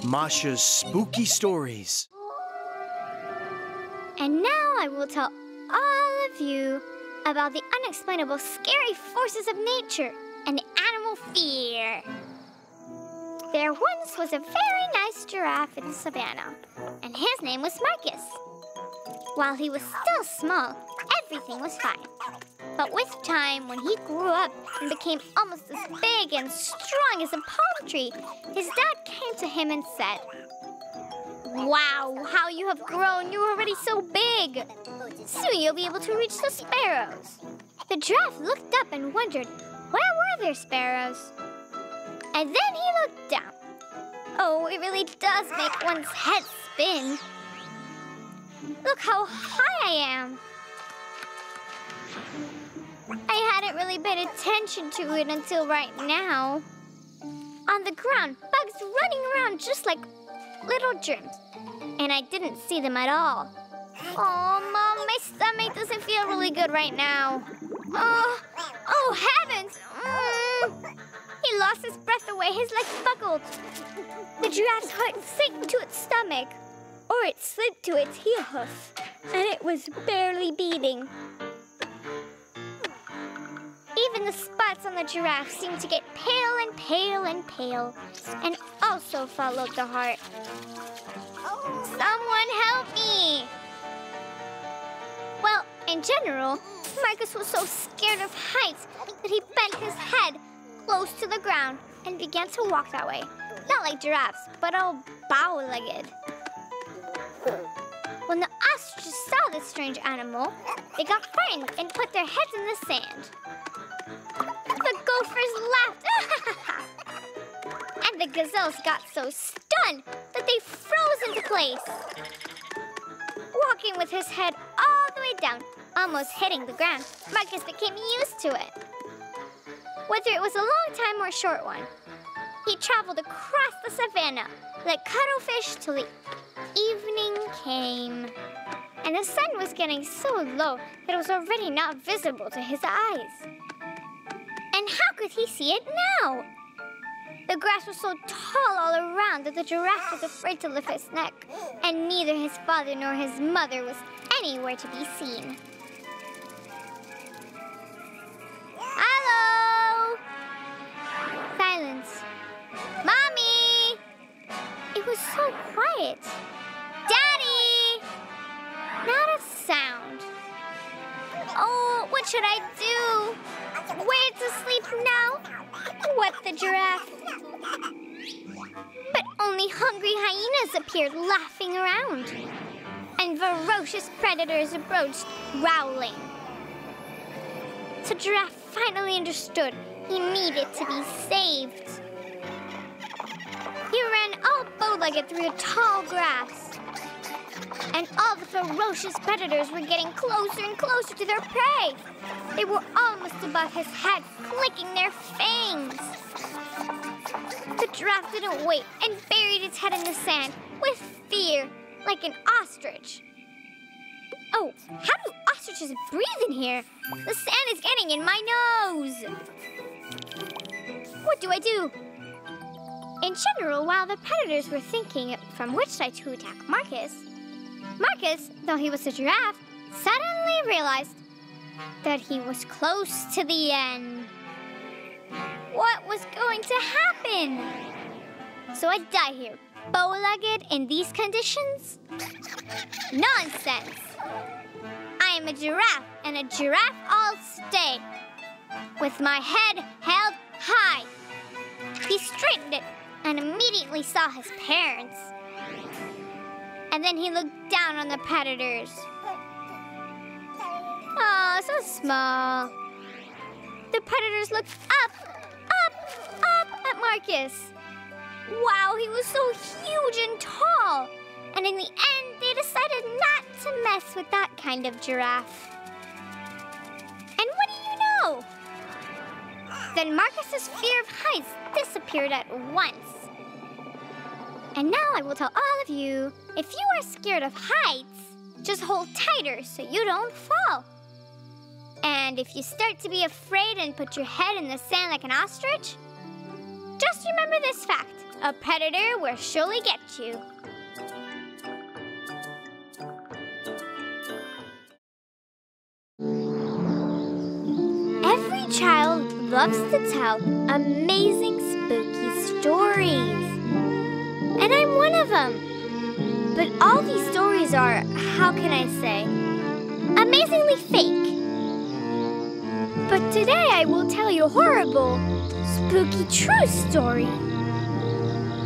Masha's spooky stories. And now I will tell all of you about the unexplainable scary forces of nature and animal fear. There once was a very nice giraffe in the savannah, and his name was Marcus. While he was still small, everything was fine. But with time, when he grew up and became almost as big and strong as a palm tree, his dad came to him and said, "Wow, how you have grown. You're already so big. Soon you'll be able to reach the sparrows." The giraffe looked up and wondered, where were there sparrows? And then he looked down. Oh, it really does make one's head spin. Look how high I am. I hadn't really paid attention to it until right now. On the ground, bugs running around just like little germs, and I didn't see them at all. Oh, Mom, my stomach doesn't feel really good right now. Oh, heavens! He lost his breath away, his legs buckled. The giraffe's heart sank to its stomach, or it slid to its heel hoof, and it was barely beating. Even the spots on the giraffe seemed to get pale and pale and pale, and also followed the heart. Someone help me! Well, in general, Marcus was so scared of heights that he bent his head close to the ground and began to walk that way. Not like giraffes, but all bow-legged. When the ostriches saw this strange animal, they got frightened and put their heads in the sand. The gophers laughed, and the gazelles got so stunned that they froze into place. Walking with his head all the way down, almost hitting the ground, Marcus became used to it. Whether it was a long time or a short one, he traveled across the savannah like cuttlefish till the evening came. And the sun was getting so low that it was already not visible to his eyes. And how could he see it now? The grass was so tall all around that the giraffe was afraid to lift his neck, and neither his father nor his mother was anywhere to be seen. Hello! Silence. Mommy! It was so quiet. Daddy! Not a sound. Oh, what should I do? Where to sleep now? Wept the giraffe. But only hungry hyenas appeared laughing around, and ferocious predators approached, growling. The giraffe finally understood he needed to be saved. He ran all bow-legged through the tall grass, and all the ferocious predators were getting closer and closer to their prey. They were almost above his head, clicking their fangs. The giraffe didn't wait and buried its head in the sand with fear, like an ostrich. Oh, how do ostriches breathe in here? The sand is getting in my nose. What do I do? In general, while the predators were thinking from which side to attack Marcus, though he was a giraffe, suddenly realized that he was close to the end. What was going to happen? So I'd die here, bow-legged in these conditions? Nonsense! I am a giraffe, and a giraffe I'll stay, with my head held high. He straightened it and immediately saw his parents. And then he looked down on the predators. Oh, so small. The predators looked up at Marcus. Wow, he was so huge and tall. And in the end, they decided not to mess with that kind of giraffe. And what do you know? Then Marcus's fear of heights disappeared at once. And now I will tell all of you, if you are scared of heights, just hold tighter so you don't fall. And if you start to be afraid and put your head in the sand like an ostrich, just remember this fact. A predator will surely get you. Every child loves to tell amazing spooky stories. And I'm one of them. But all these stories are, how can I say, amazingly fake. But today I will tell you a horrible, spooky true story.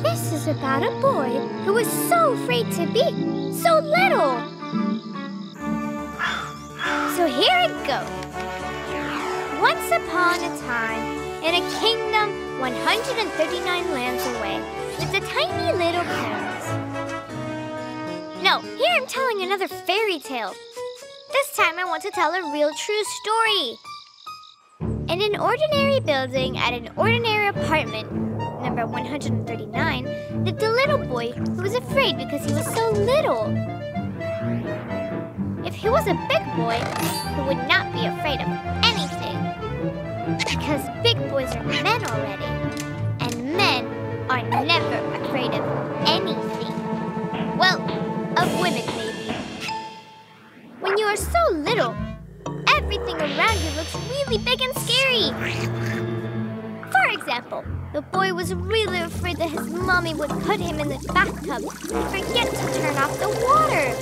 This is about a boy who was so afraid to be so little. So here it goes. Once upon a time, in a kingdom 139 lands away, lived a tiny little prince. No, here I'm telling another fairy tale. This time I want to tell a real true story. In an ordinary building at an ordinary apartment, number 139, lived a little boy who was afraid because he was so little. If he was a big boy, he would not be afraid of anything. Because big boys are men already, and men are never afraid of anything. Well, of women maybe. When you are so little, everything around you looks really big and scary. For example, the boy was really afraid that his mommy would put him in the bathtub and forget to turn off the water.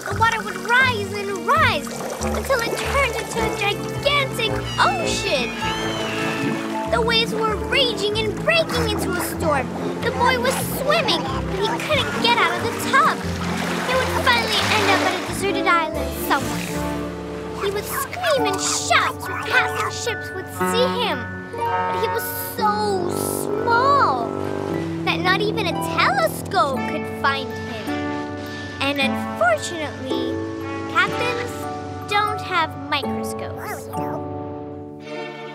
The water would rise and rise until it turned into a gigantic ocean. The waves were raging and breaking into a storm. The boy was swimming, but he couldn't get out of the tub. He would finally end up at a deserted island somewhere. He would scream and shout so passing ships would see him. But he was so small that not even a telescope could find him. And unfortunately, captains don't have microscopes.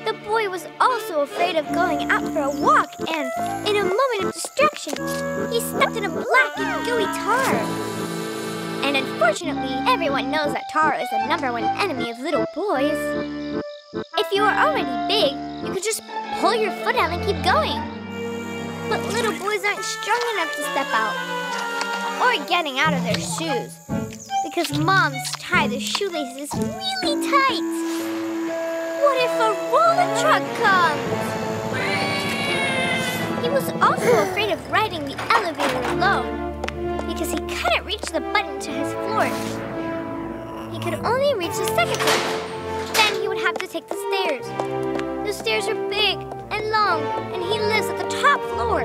The boy was also afraid of going out for a walk, and in a moment of distraction, he stepped in a black and gooey tar. And unfortunately, everyone knows that tar is the #1 enemy of little boys. If you are already big, you could just pull your foot out and keep going. But little boys aren't strong enough to step out, or getting out of their shoes, because moms tie the shoelaces really tight. What if a roller truck comes? He was also afraid of riding the elevator alone, because he couldn't reach the button to his floor. He could only reach the second floor. Then he would have to take the stairs. The stairs are big and long, and he lives at the top floor.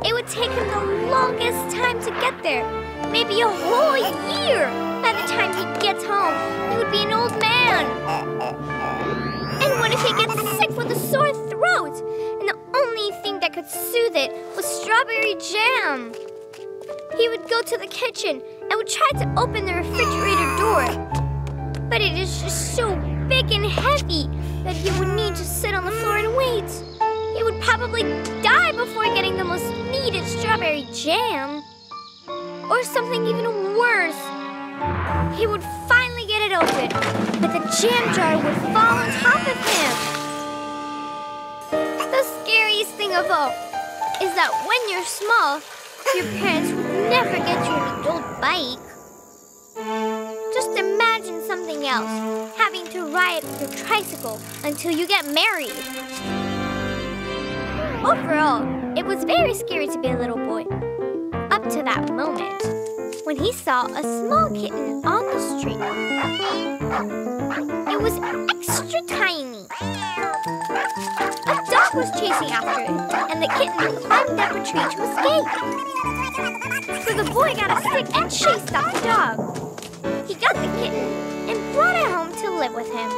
It would take him the longest time to get there, maybe a whole year. By the time he gets home, he would be an old man. And what if he gets sick with a sore throat, and the only thing that could soothe it was strawberry jam? He would go to the kitchen and would try to open the refrigerator door. But it is just so big and heavy that he would need to sit on the floor and wait. He would probably die before getting the most needed strawberry jam. Or something even worse. He would finally get it open, but the jam jar would fall on top of him. The scariest thing of all is that when you're small, your parents would never get you an adult bike. Just imagine something else, having to ride your tricycle until you get married. Overall, it was very scary to be a little boy. Up to that moment, when he saw a small kitten on the street. It was extra tiny. A dog was chasing after it, and the kitten climbed up a tree to escape. So the boy got a stick and chased off the dog. He got the kitten and brought it home to live with him.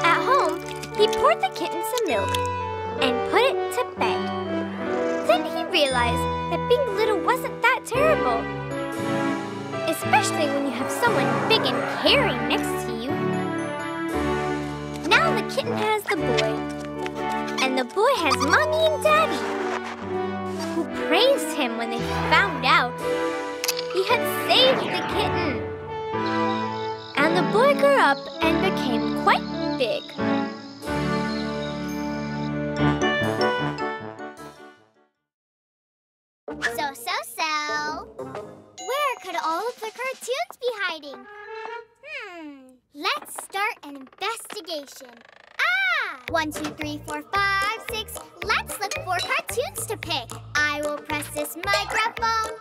At home, he poured the kitten some milk and put it to bed. Then he realized that being little wasn't that terrible. Especially when you have someone big and caring next to you. Now the kitten has the boy. And the boy has Mommy and Daddy, who pray him when they found out he had saved the kitten. And the boy grew up and became quite big. So. Where could all of the cartoons be hiding? Let's start an investigation. 1, 2, 3, 4, 5, 6. Let's look for cartoons to pick. I will press this microphone.